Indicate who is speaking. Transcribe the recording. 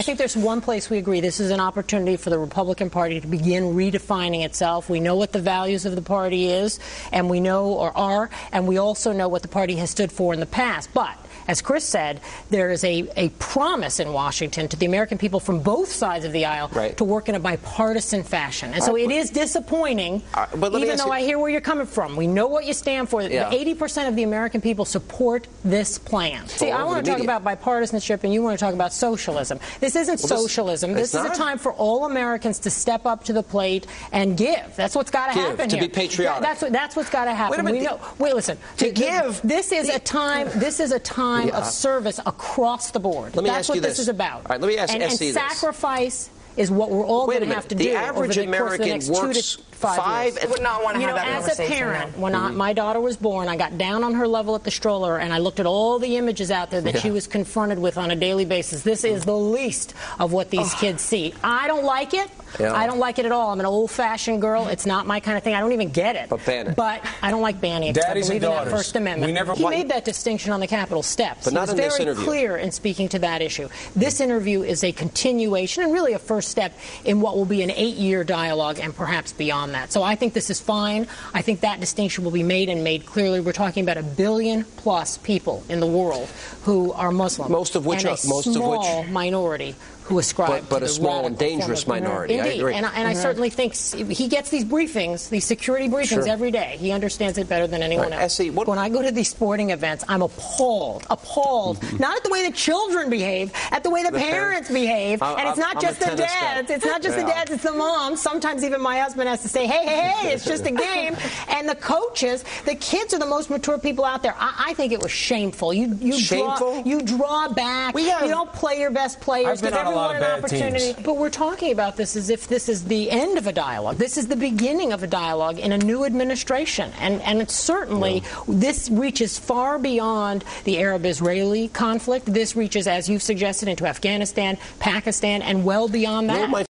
Speaker 1: I think there's one place we agree. This is an opportunity for the Republican Party to begin redefining itself. We know what the values of the party is, and we know, or are, and we also know what the party has stood for in the past. But as Chris said, there is a promise in Washington to the American people from both sides of the aisle to work in a bipartisan fashion. And so it is disappointing, even though I hear where you're coming from. We know what you stand for. 80% of the American people support this plan. See, I want to talk about bipartisanship, and you want to talk about socialism. This isn't socialism. This is a time for all Americans to step up to the plate and give. That's what's got to happen
Speaker 2: to
Speaker 1: here.
Speaker 2: be patriotic.
Speaker 1: That's what's got to happen. Wait, listen.
Speaker 2: To give.
Speaker 1: This is a time. This is a time of service across the board. That's what this is about.
Speaker 2: All right, let me ask
Speaker 1: and sacrifice is what we're all going to have to do.
Speaker 2: The average American works 5
Speaker 3: I would not want to have that conversation.
Speaker 1: As a parent, when my daughter was born, I got down on her level at the stroller and I looked at all the images out there that she was confronted with on a daily basis. This is the least of what these kids see. I don't like it. I don't like it at all. I'm an old-fashioned girl. It's not my kind of thing. I don't even get it.
Speaker 2: But ban it.
Speaker 1: But I don't like banning it. I believe in that First Amendment. He made that distinction on the Capitol steps.
Speaker 2: But not in this interview.
Speaker 1: He was very clear in speaking to that issue. This interview is a continuation and really a first step in what will be an 8-year dialogue and perhaps beyond that. So I think this is fine. I think that distinction will be made and made clearly. We're talking about 1 billion-plus people in the world who are Muslim.
Speaker 2: Most of which
Speaker 1: and a small minority who ascribe
Speaker 2: but
Speaker 1: to
Speaker 2: a
Speaker 1: the
Speaker 2: small and dangerous minority.
Speaker 1: Indeed.
Speaker 2: I agree.
Speaker 1: And I certainly think he gets these briefings, these security briefings every day. He understands it better than anyone else. When I go to these sporting events, I'm appalled. Not at the way the children behave, at the way the parents behave. And it's not just the dads. It's not just the dads, it's the moms. Sometimes even my husband has to say, hey, it's just a game. And the coaches, the kids are the most mature people out there. I think it was shameful. You draw back. You don't play your best players. An opportunity. But we're talking about this as if this is the end of a dialogue. This is the beginning of a dialogue in a new administration. And it's certainly, this reaches far beyond the Arab-Israeli conflict. This reaches, as you've suggested, into Afghanistan, Pakistan, and well beyond that.